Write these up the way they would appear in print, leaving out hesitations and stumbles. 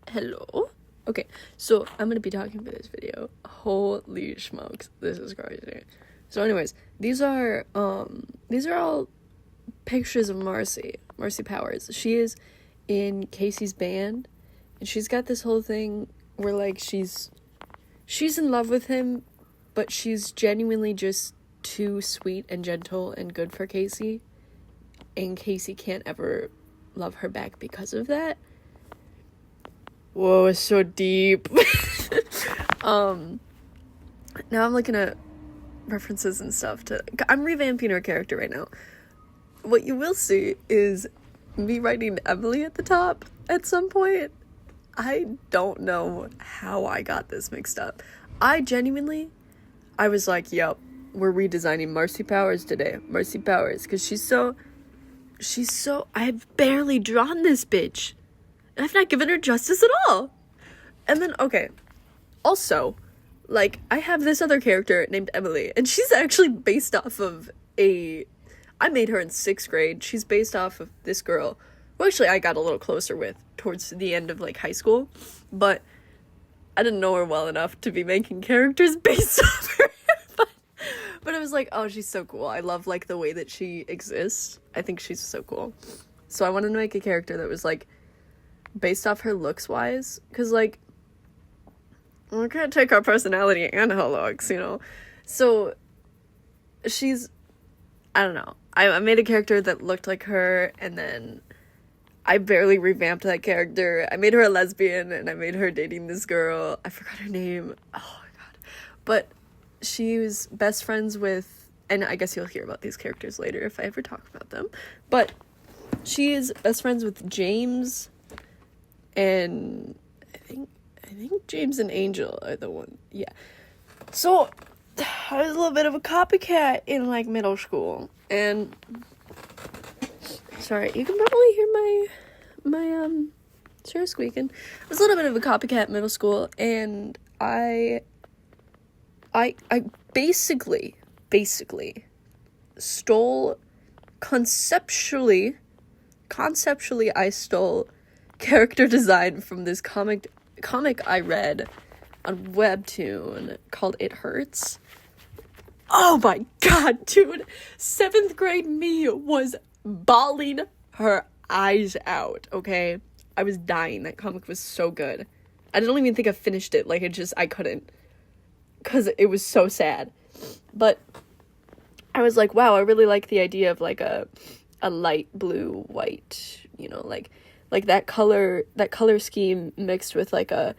Hello. Okay, so I'm gonna be talking for this video. Holy smokes, this is crazy. So anyways, these are all pictures of Marcy Powers. She is in Kacey's band, and she's got this whole thing where like she's in love with him, but she's genuinely just too sweet and gentle and good for Kacey, and Kacey can't ever love her back because of that. Whoa, it's so deep. Now I'm looking at references and stuff I'm revamping her character right now. What you will see is me writing Emily at the top at some point. I don't know how I got this mixed up. I was like, yep, we're redesigning Marcy Powers today. Marcy Powers, because she's so, I've barely drawn this bitch. I've not given her justice at all. And then, okay, also, like, I have this other character named Emily, and she's actually based off of I made her in 6th grade. She's based off of this girl, who actually I got a little closer with towards the end of, like, high school, but I didn't know her well enough to be making characters based off her. But I was like, oh, she's so cool. I love, like, the way that she exists. I think she's so cool. So I wanted to make a character that was, like, based off her looks wise, because like we can't take her personality and her looks, you know. So she's, I don't know, I made a character that looked like her, and then I barely revamped that character. I made her a lesbian, and I made her dating this girl. I forgot her name. Oh my god. But she was best friends with, and I guess you'll hear about these characters later if I ever talk about them, but she is best friends with James, and I think James and Angel are the one. Yeah. So I was a little bit of a copycat in like middle school, and sorry, you can probably hear my chair squeaking. I was a little bit of a copycat in middle school, and I basically stole conceptually I stole character design from this comic I read on Webtoon called It Hurts. Oh my god, dude. 7th grade me was bawling her eyes out, okay? I was dying. That comic was so good. I don't even think I finished it. Like, I couldn't. Because it was so sad. But I was like, wow, I really like the idea of, like, a light blue, white, you know, like that color scheme mixed with like a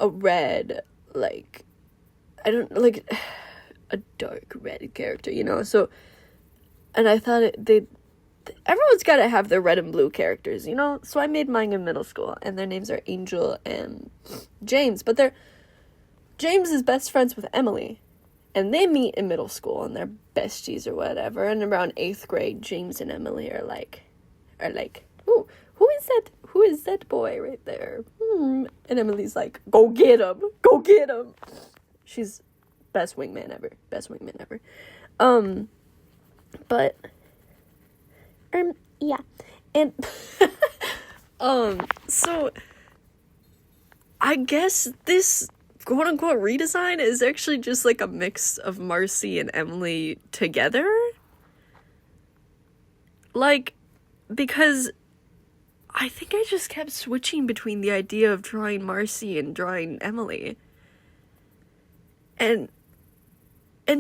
red, like, I don't, like a dark red character, you know. So, and I thought everyone's got to have their red and blue characters, you know. So I made mine in middle school, and their names are Angel and James, but James is best friends with Emily, and they meet in middle school, and they're besties or whatever. And around 8th grade, James and Emily are like, ooh, who is that boy right there? And Emily's like, go get him. She's best wingman ever. But, yeah. And, so, I guess this quote-unquote redesign is actually just, like, a mix of Marcy and Emily together. Like, because I think I just kept switching between the idea of drawing Marcy and drawing Emily. And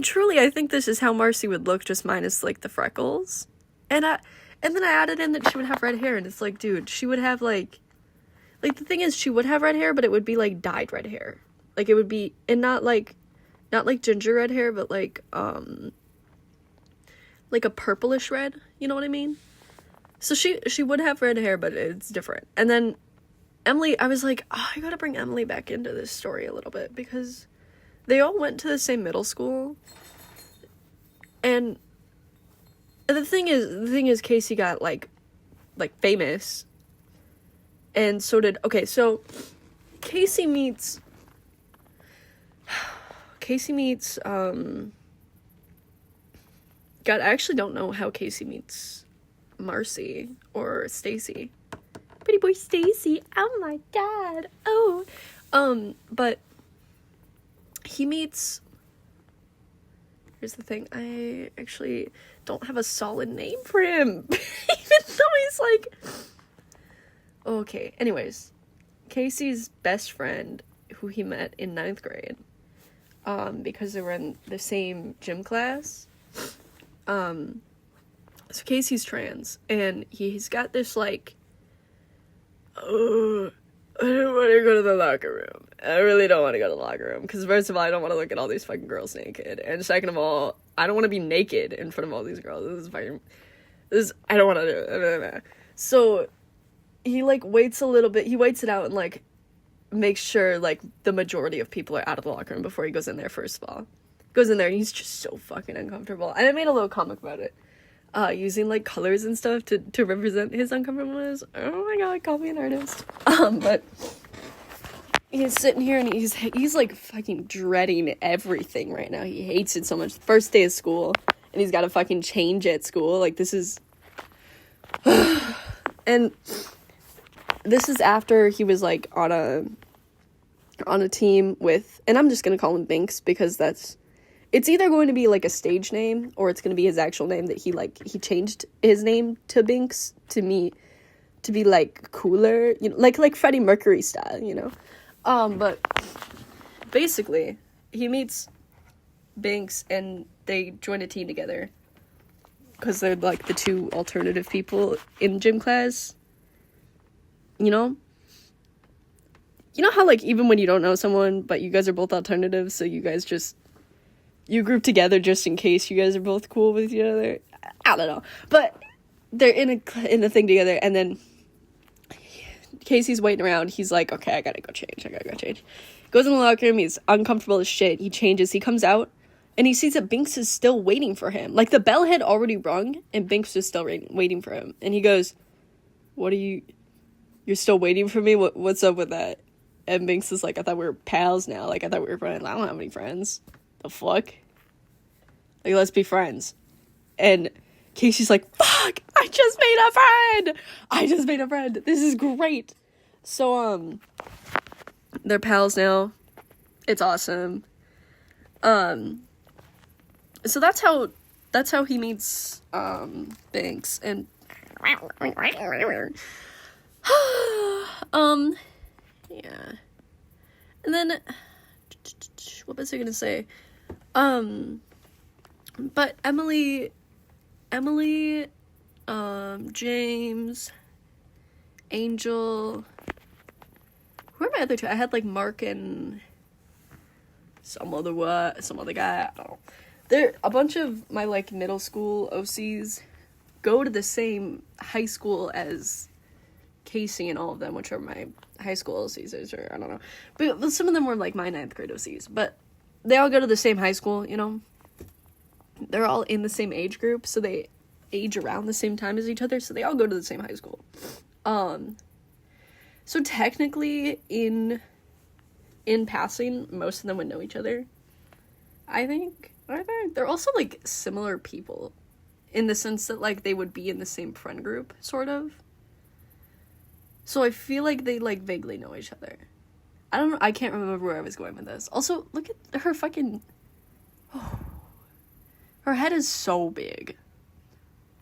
truly, I think this is how Marcy would look, just minus, like, the freckles. And then I added in that she would have red hair, and it's like, dude, she would have, like, the thing is, she would have red hair, but it would be, like, dyed red hair. Like, it would be, and not like ginger red hair, but, like a purplish red, you know what I mean? So she would have red hair, but it's different. And then Emily, I was like, oh, I gotta bring Emily back into this story a little bit, because they all went to the same middle school. And the thing is Kacey got like famous. And so did, okay, so Kacey meets God, I actually don't know how Kacey meets Marcy or Stacy, pretty boy Stacy. Oh my god. Oh. But he meets... Here's the thing. I actually don't have a solid name for him. Even though he's like... Okay, anyways. Kacey's best friend, who he met in 9th grade, because they were in the same gym class. So Kacey's trans, and he's got this, like, oh, I don't want to go to the locker room. I really don't want to go to the locker room, because first of all, I don't want to look at all these fucking girls naked, and second of all, I don't want to be naked in front of all these girls. I don't want to do it. So, he, like, waits a little bit, he waits it out and, like, makes sure, like, the majority of people are out of the locker room before he goes in there, first of all. Goes in there, and he's just so fucking uncomfortable, and I made a little comic about it. Using, like, colors and stuff to represent his uncomfortableness. Oh my god, call me an artist. But he's sitting here and he's like fucking dreading everything right now. He hates it so much. First day of school, and he's got to fucking change at school. Like, this is... And this is after he was, like, on a team with... And I'm just gonna call him Binx, because that's... It's either going to be, like, a stage name, or it's going to be his actual name that he changed his name to Binx to be, like, cooler, you know, like Freddie Mercury style, you know? But basically, he meets Binx, and they join a team together, because they're, like, the two alternative people in gym class, you know? You know how, like, even when you don't know someone, but you guys are both alternatives, so you guys just... You group together just in case you guys are both cool with each other. I don't know. But they're in a thing together, and then Kacey's waiting around. He's like, okay, I gotta go change. Goes in the locker room. He's uncomfortable as shit. He changes. He comes out, and he sees that Binx is still waiting for him. Like, the bell had already rung, and Binx was still waiting for him. And he goes, what are you... You're still waiting for me? What's up with that? And Binx is like, I thought we were pals now. Like, I thought we were friends. I don't have any friends. The fuck? Like, let's be friends. And Kacey's like, fuck, I just made a friend. This is great. So, they're pals now. It's awesome. So that's how he meets, Binx, and, yeah. And then, what was I gonna say? But Emily, James, Angel, who are my other two? I had, like, Mark and some other guy, I don't know. There, a bunch of my, like, middle school OCs go to the same high school as Kacey and all of them, which are my high school OCs, or I don't know. But some of them were, like, my 9th grade OCs, but they all go to the same high school, you know? They're all in the same age group, so they age around the same time as each other, so they all go to the same high school. So technically, in passing, most of them would know each other, I think. Are they? They're also, like, similar people, in the sense that, like, they would be in the same friend group, sort of. So I feel like they, like, vaguely know each other. I don't know, I can't remember where I was going with this. Also, look at her fucking... Oh, her head is so big.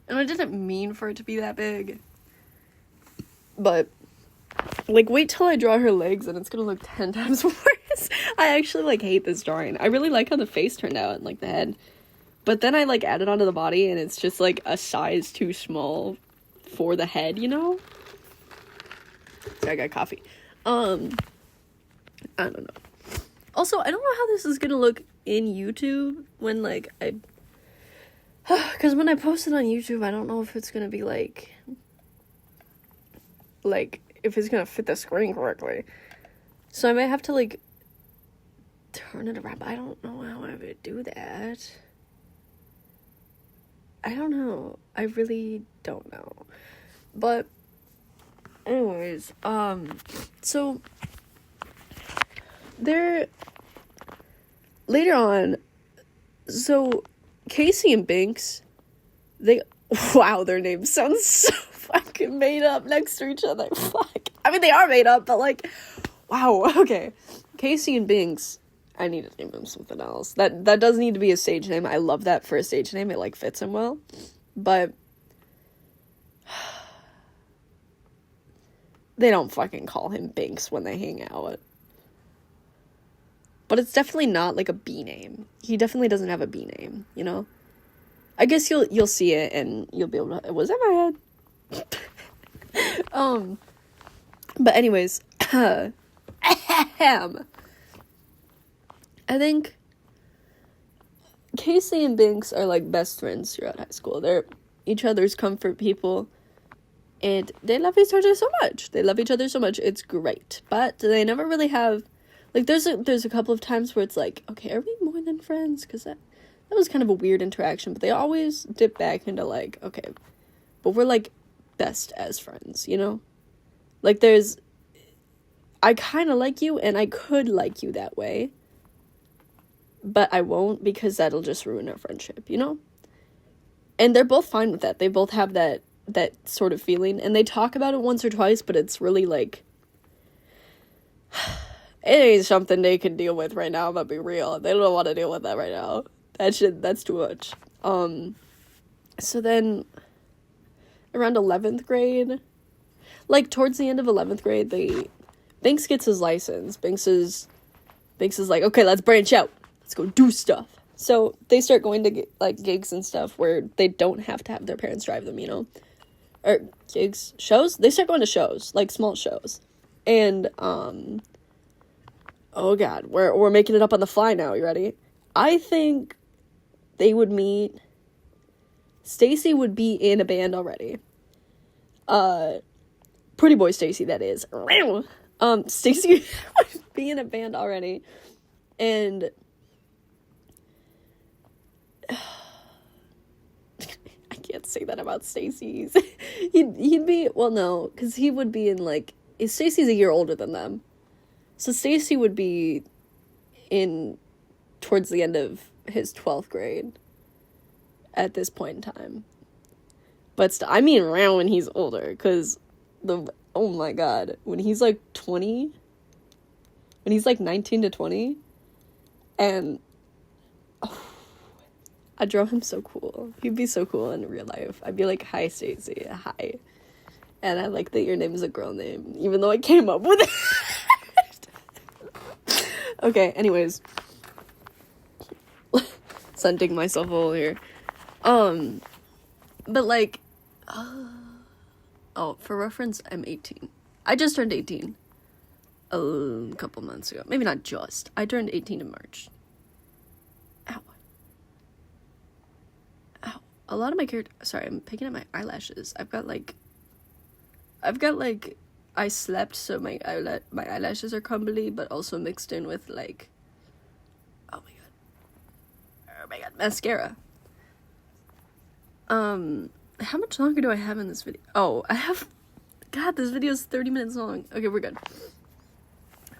And I didn't mean for it to be that big. But, like, wait till I draw her legs and it's gonna look 10 times worse. I actually, like, hate this drawing. I really like how the face turned out and, like, the head. But then I, like, added onto the body and it's just, like, a size too small for the head, you know? So I got coffee. I don't know. Also, I don't know how this is gonna look in YouTube when, like, because when I post it on YouTube, I don't know if it's gonna be, like, if it's gonna fit the screen correctly. So I might have to, like, turn it around, but I don't know how I would do that. I don't know. I really don't know. But, anyways, so... later on, so Kacey and Binx, wow, their names sound so fucking made up next to each other. Fuck. I mean, they are made up, but like, wow. Okay. Kacey and Binx. I need to name them something else. That does need to be a stage name. I love that for a stage name. It, like, fits him well. But they don't fucking call him Binx when they hang out. But it's definitely not, like, a B name. He definitely doesn't have a B name, you know? I guess you'll see it and you'll be able to... It was in my head. But anyways. I think Kacey and Binx are, like, best friends throughout high school. They're each other's comfort people, and they love each other so much. It's great. But they never really have, like, there's a couple of times where it's like, okay, are we more than friends? Because that was kind of a weird interaction, but they always dip back into, like, okay, but we're, like, best as friends, you know? Like, I kind of like you, and I could like you that way, but I won't, because that'll just ruin our friendship, you know? And they're both fine with that. They both have that sort of feeling, and they talk about it once or twice, but it's really, like, it ain't something they can deal with right now, but be real. They don't want to deal with that right now. That's too much. So then, around 11th grade, like, towards the end of 11th grade, Binx gets his license. Binx is like, okay, let's branch out. Let's go do stuff. So they start going to, like, gigs and stuff where they don't have to have their parents drive them, you know? Or gigs, shows? They start going to shows, like, small shows. And, oh God, we're making it up on the fly now. You ready? I think they would meet. Stacy would be in a band already. Pretty boy Stacy, that is. Stacy would be in a band already. And I can't say that about Stacy's. he'd be, well, no, because he would be in, like, Stacy's a year older than them. So Stacy would be in towards the end of his 12th grade at this point in time. But I mean around when he's older, because oh my God, when he's like 20, when he's like 19 to 20, and I'd draw him so cool. He'd be so cool in real life. I'd be like, hi, Stacy, hi. And I like that your name is a girl name, even though I came up with it. Okay, anyways. Sending myself a hole here. But like, for reference, I'm 18. I just turned 18 a couple months ago. Maybe not just. I turned 18 in March. Ow. A lot of my sorry, I'm picking at my eyelashes. I've got like, I slept, so my eyelashes are crumbly, but also mixed in with, like, oh my god, mascara. How much longer do I have in this video? Oh, God, this video is 30 minutes long. Okay, we're good.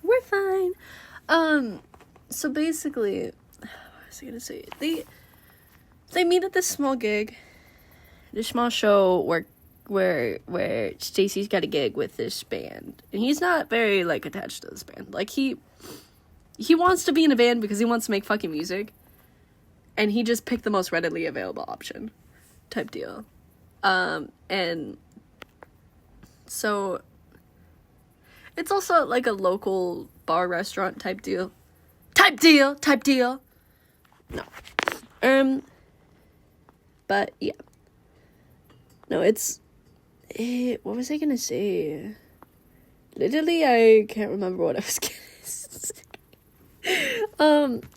We're fine. So basically, what was I gonna say? They meet at this small gig, this small show where Stacy's got a gig with this band, and he's not very, like, attached to this band. Like, he wants to be in a band because he wants to make fucking music, and he just picked the most readily available option type deal. And so it's also like a local bar restaurant type deal. No. But yeah. No, it's what was I gonna say? Literally, I can't remember what I was gonna say.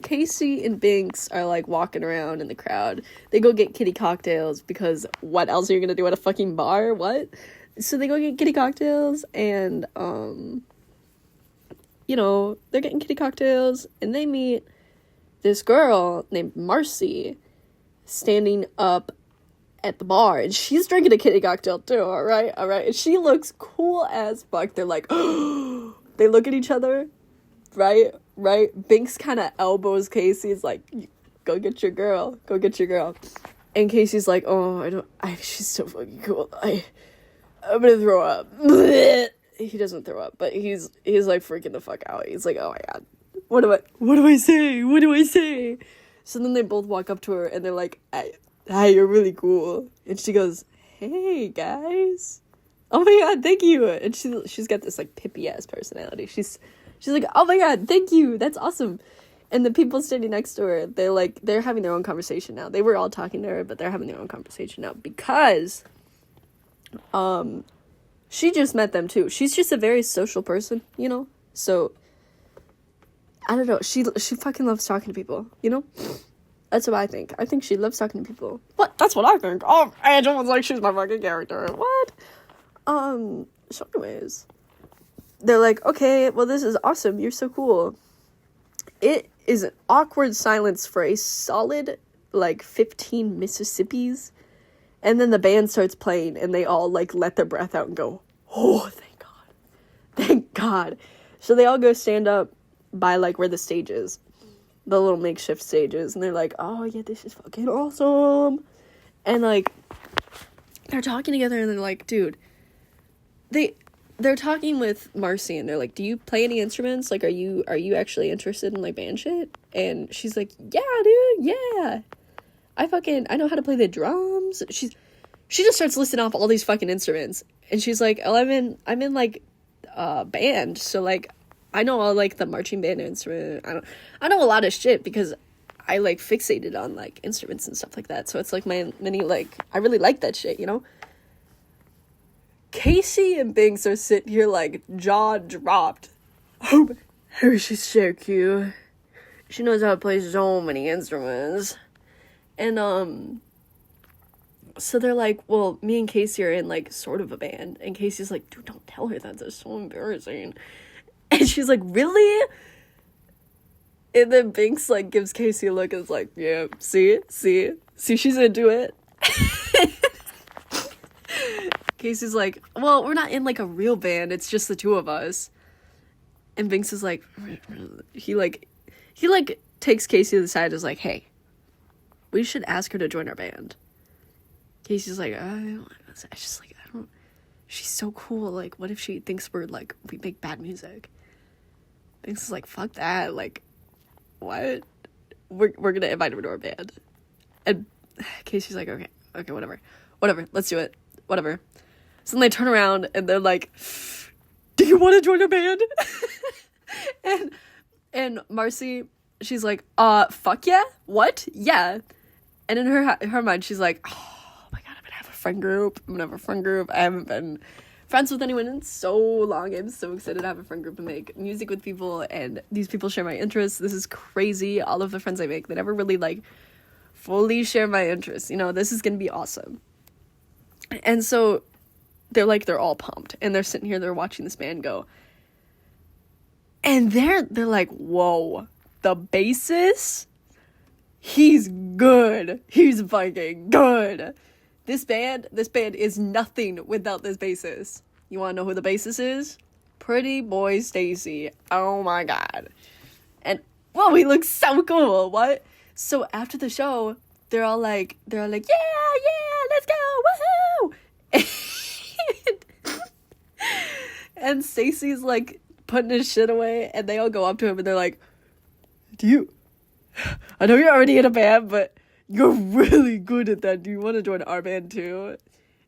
Kacey and Binx are, like, walking around in the crowd. They go get kitty cocktails, because what else are you gonna do at a fucking bar? What? So they go get kitty cocktails, and, you know, they're getting kitty cocktails, and they meet this girl named Marcy standing up at the bar, and she's drinking a kitty cocktail too, alright, and she looks cool as fuck. They're like, they look at each other, right, Binx kind of elbows Kacey, is like, go get your girl, and Kacey's like, oh, she's so fucking cool, I'm gonna throw up. He doesn't throw up, but he's like freaking the fuck out. He's like, oh my god, what do I say? So then they both walk up to her and they're like, hi, you're really cool. And she goes, hey guys, oh my god, thank you. And she's got this like Pippi ass personality. She's like, oh my god, thank you, that's awesome. And the people standing next to her, they're having their own conversation now. They were all talking to her, but they're having their own conversation now because she just met them too. She's just a very social person, you know? So I don't know, she fucking loves talking to people, you know? That's what I think. I think she loves talking to people. What? That's what I think. Oh, Angel's like, she's my fucking character. What? So anyways, they're like, okay, well, this is awesome. You're so cool. It is an awkward silence for a solid, like, 15 Mississippis. And then the band starts playing, and they all, like, let their breath out and go, oh, thank God. Thank God. So they all go stand up by, like, where the stage is. The little makeshift stages. And they're like, oh, yeah, this is fucking awesome. And, like, they're talking together, and they're like, dude, they're talking with Marcy, and they're like, do you play any instruments? Like, are you actually interested in, like, band shit? And she's like, yeah, dude, yeah. I know how to play the drums. She just starts listing off all these fucking instruments. And she's like, oh, I'm in, like, band. So, like, I know all, like, the marching band instrument. I know a lot of shit because I, like, fixated on, like, instruments and stuff like that. So it's, like, my mini, like, I really like that shit, you know? Kacey and Binx are sitting here, like, jaw dropped. Oh, she's so cute. She knows how to play so many instruments. And, so they're like, well, me and Kacey are in, like, sort of a band. And Kacey's like, dude, don't tell her that. That's so embarrassing. And she's like, really? And then Binx, like, gives Kacey a look and is like, yeah, see, she's into it. Casey's like, well, we're not in, like, a real band. It's just the two of us. And Binx is like, he takes Kacey to the side and is like, hey, we should ask her to join our band. Casey's like, she's so cool. Like, what if she thinks we make bad music? Binx is like, fuck that. Like, what? We're gonna invite her to our band. And Casey's like, okay, whatever, let's do it, whatever. So then they turn around and they're like, do you want to join our band? and Marcy, she's like, fuck yeah, what? Yeah. And in her mind, she's like, oh my god, I'm gonna have a friend group. I haven't been friends with anyone in so long. I'm so excited to have a friend group and make music with people, and these people share my interests. This is crazy. All of the friends I make, they never really, like, fully share my interests. You know, this is gonna be awesome. And so they're all pumped, and they're sitting here, they're watching this band go. And they're like, whoa, the bassist? He's good. He's fucking good. This band is nothing without this bassist. You want to know who the bassist is? Pretty boy Stacy. Oh my god. And, whoa, he looks so cool. What? So after the show, they're all like, yeah, let's go, woohoo! And Stacy's, like, putting his shit away, and they all go up to him, and they're like, I know you're already in a band, but you're really good at that. Do you want to join our band too?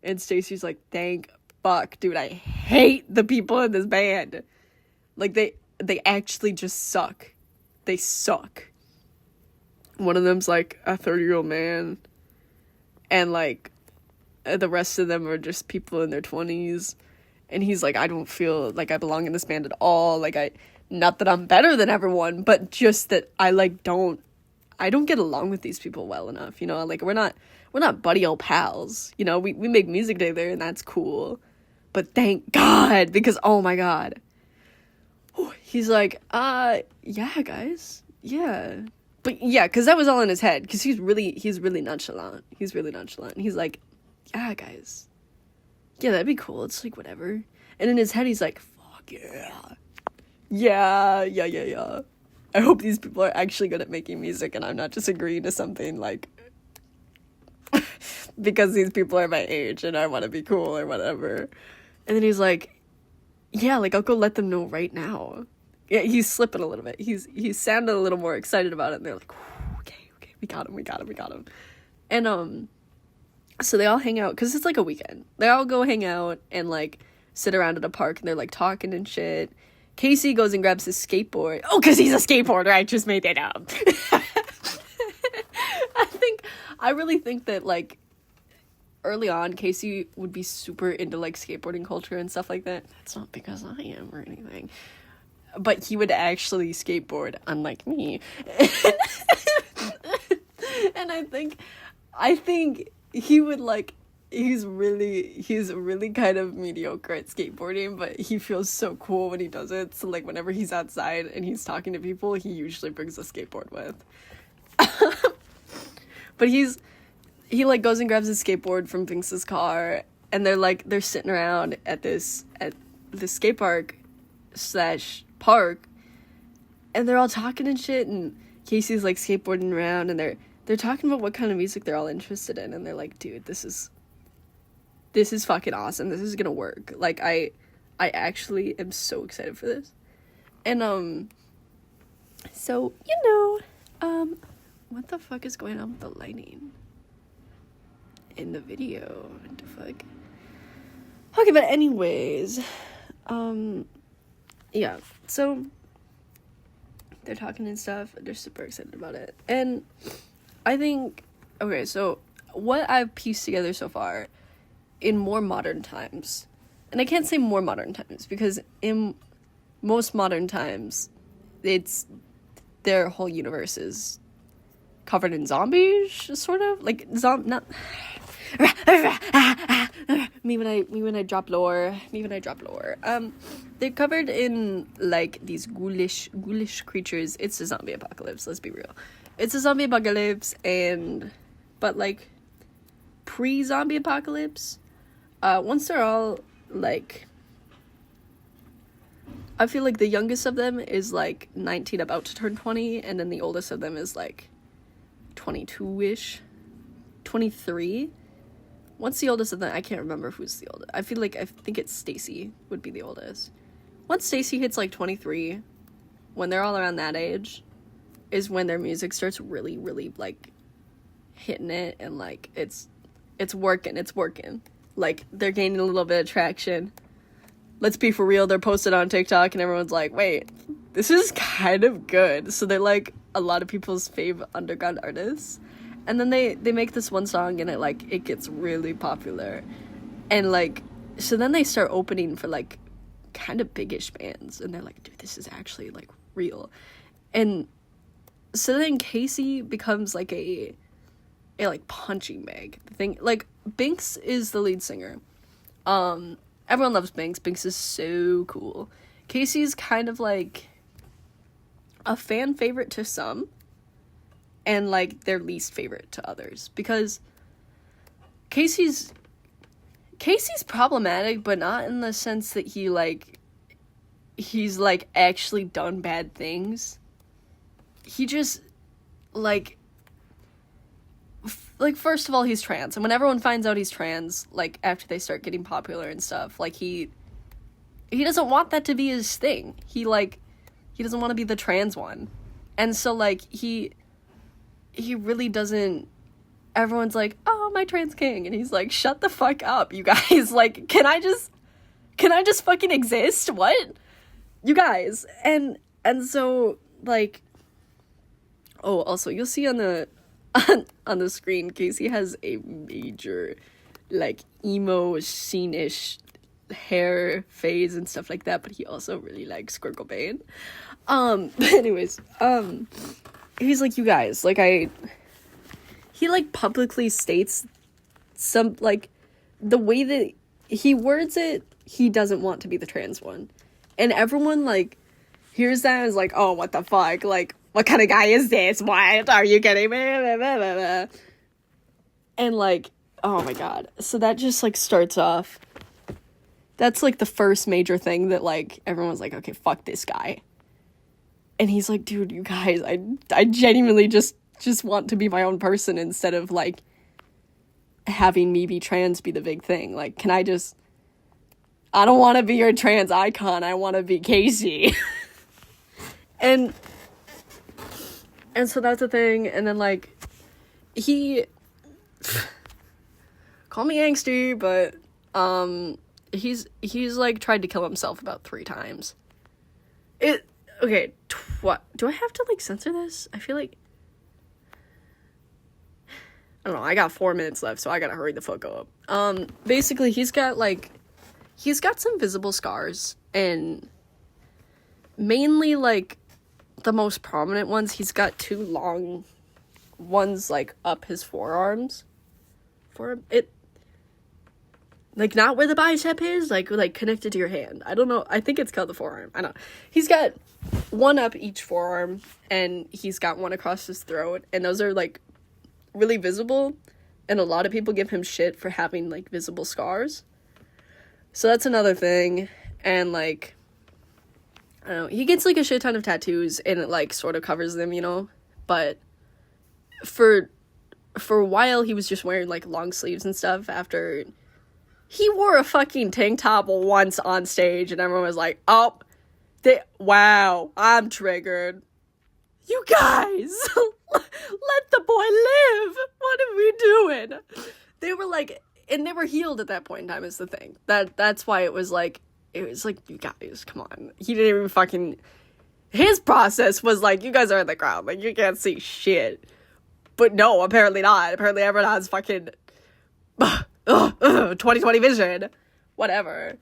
And Stacy's like, thank fuck, dude, I hate the people in this band. Like, they actually just suck. They suck. One of them's, like, a 30-year-old man, and, like, the rest of them are just people in their 20s, and he's like, I don't feel like I belong in this band at all. Like, not that I'm better than everyone, but just that I, like, don't get along with these people well enough, you know? Like, we're not buddy old pals, you know? We make music together, and that's cool. But thank God, because, oh my God. He's like, yeah, guys, yeah. But, yeah, because that was all in his head, because he's really nonchalant. He's like, yeah, guys. Yeah, that'd be cool. It's like, whatever. And in his head, he's like, fuck yeah. Yeah. I hope these people are actually good at making music and I'm not just agreeing to something, like, because these people are my age and I want to be cool or whatever. And then he's like, yeah, like, I'll go let them know right now. Yeah, he's slipping a little bit. He's sounding a little more excited about it, and they're like, okay, we got him. And, so they all hang out, because it's, like, a weekend. They all go hang out and, like, sit around at a park, and they're, like, talking and shit. Kacey goes and grabs his skateboard. Oh, because he's a skateboarder. I just made that up. I really think that, like, early on, Kacey would be super into, like, skateboarding culture and stuff like that. That's not because I am or anything. But he would actually skateboard, unlike me. And I think he would, like, he's really kind of mediocre at skateboarding, but he feels so cool when he does it. So, like, whenever he's outside and he's talking to people, he usually brings a skateboard with. But he like goes and grabs his skateboard from Binx's car, and they're sitting around at the skate park / park, and they're all talking and shit, and Kacey's like skateboarding around, and they're talking about what kind of music they're all interested in, and they're like, dude, this is fucking awesome. This is gonna work. Like, I actually am so excited for this. And so, what the fuck is going on with the lighting in the video? What the fuck? Okay, but anyways, yeah, so they're talking and stuff. They're super excited about it. And I think, okay, so what I've pieced together so far in more modern times, and I can't say more modern times because in most modern times, it's their whole universe is covered in zombies, sort of like not me when I drop lore. They're covered in like these ghoulish creatures. It's a zombie apocalypse, let's be real. It's a zombie apocalypse, but like pre-zombie apocalypse, once they're all like, I feel like the youngest of them is like 19 about to turn 20, and then the oldest of them is like 22-ish, 23. Once the oldest of them, I can't remember who's the oldest. I think it's Stacy would be the oldest. Once Stacy hits like 23, when they're all around that age, is when their music starts really, really like hitting it, and like it's working. Like, they're gaining a little bit of traction. Let's be for real, they're posted on TikTok and everyone's like, wait, this is kind of good. So they're like a lot of people's fave underground artists. And then they make this one song and it gets really popular. And like, so then they start opening for like kind of biggish bands, and they're like, dude, this is actually like real. And so then Kacey becomes like a like punching bag thing. Like, binx is the lead singer. Everyone loves binx. Binx is so cool. Kacey's kind of like a fan favorite to some, and like their least favorite to others, because Kacey's problematic, but not in the sense that he's like actually done bad things. He just like first of all, he's trans, and when everyone finds out he's trans, like after they start getting popular and stuff, like he doesn't want that to be his thing. He doesn't want to be the trans one. And so like he really doesn't. Everyone's like, oh, my trans king, and he's like, shut the fuck up, you guys. Like, can I just fucking exist? What, you guys? And so like, oh, also you'll see on the screen, Kacey has a major like emo scene-ish hair phase and stuff like that, but he also really likes Kurt Cobain. But anyways, he's like, you guys, like he like publicly states some, like, the way that he words it, he doesn't want to be the trans one. And everyone like hears that and is like, oh, what the fuck? Like, what kind of guy is this? What are you kidding me? And like, oh my god. So that just like starts off. That's like the first major thing that like everyone's like, okay, fuck this guy. And he's like, dude, you guys, I genuinely just want to be my own person instead of like having me be trans be the big thing. Like, can I just, I don't want to be your trans icon, I want to be Kacey. and so that's a thing. And then, like, he, call me angsty, but he's like tried to kill himself about 3 times. Okay, what do I have to like censor this? I feel like, I don't know, I got 4 minutes left, so I gotta hurry the fuck up. Basically, he's got some visible scars, and mainly, like, the most prominent ones, he's got 2 long ones, like, up his forearms. Like, not where the bicep is, like connected to your hand. I don't know, I think it's called the forearm. I don't know. He's got 1 up each forearm, and he's got 1 across his throat, and those are, like, really visible, and a lot of people give him shit for having, like, visible scars. So that's another thing. And, like, I don't know, he gets, like, a shit ton of tattoos, and it, like, sort of covers them, you know? But for a while, he was just wearing, like, long sleeves and stuff after he wore a fucking tank top once on stage, and everyone was like, oh, wow, I'm triggered. You guys, let the boy live. What are we doing? They were like, and they were healed at that point in time is the thing. That's why it was like, you guys, come on. He didn't even fucking, his process was like, you guys are in the ground, like, you can't see shit. But no, apparently not. Apparently everyone has fucking 20/20 vision. Whatever.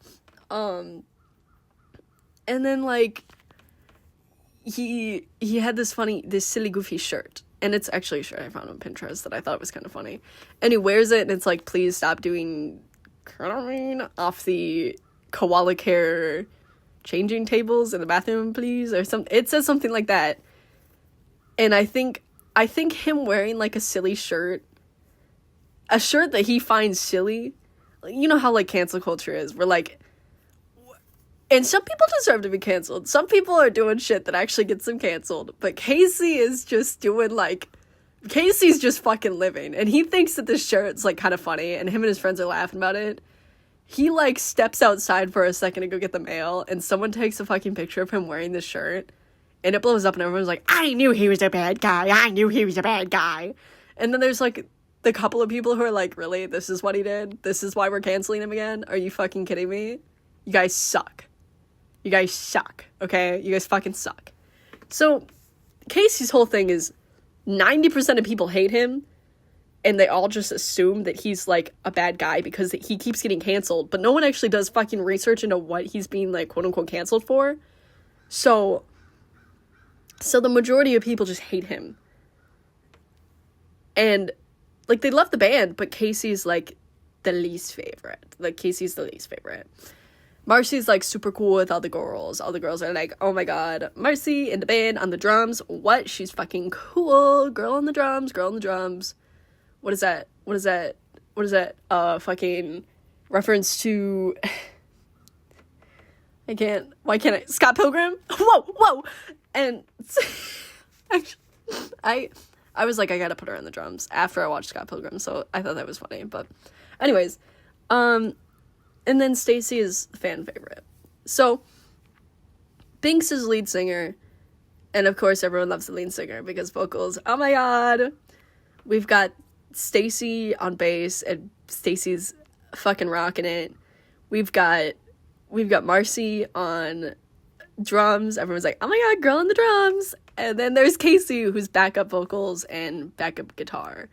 And then, like, he had this silly goofy shirt, and it's actually a shirt I found on Pinterest that I thought was kind of funny, and he wears it, and it's like, please stop doing curling off the koala care changing tables in the bathroom, please, or something. It says something like that. And I think him wearing, like, a silly shirt, a shirt that he finds silly, you know how, like, cancel culture is, we're like, and some people deserve to be canceled. Some people are doing shit that actually gets them canceled. But Kacey is just doing, like, Kacey's just fucking living. And he thinks that this shirt's, like, kind of funny. And him and his friends are laughing about it. He, like, steps outside for a second to go get the mail. And someone takes a fucking picture of him wearing this shirt. And it blows up and everyone's like, I knew he was a bad guy. I knew he was a bad guy. And then there's, like, the couple of people who are like, really? This is what he did? This is why we're canceling him again? Are you fucking kidding me? You guys suck. You guys suck, okay? You guys fucking suck. So, Kacey's whole thing is 90% of people hate him, and they all just assume that he's, like, a bad guy because he keeps getting canceled, but no one actually does fucking research into what he's being, like, quote-unquote canceled for. So the majority of people just hate him. And, like, they love the band, but Kacey's, like, the least favorite. Like, Kacey's the least favorite. Marcy's, like, super cool with all the girls. All the girls are like, oh my god, Marcy in the band on the drums. What? She's fucking cool. Girl on the drums. What is that? Fucking reference to... Why can't I? Scott Pilgrim? Whoa! And actually, I was like, I gotta put her on the drums after I watched Scott Pilgrim, so I thought that was funny. But anyways, and then Stacy is the fan favorite. So, binx is lead singer, and of course everyone loves the lead singer because vocals, oh my god. We've got Stacy on bass, and Stacy's fucking rocking it. We've got Marcy on drums. Everyone's like, oh my god, girl on the drums. And then there's Kacey, who's backup vocals and backup guitar.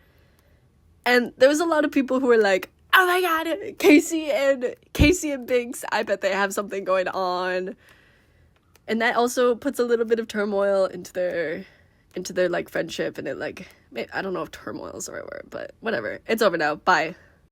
And there was a lot of people who were like, oh my god, Kacey and binx, I bet they have something going on. And that also puts a little bit of turmoil into their like friendship, and it, like, I don't know if turmoil is the right word, but whatever. It's over now. Bye.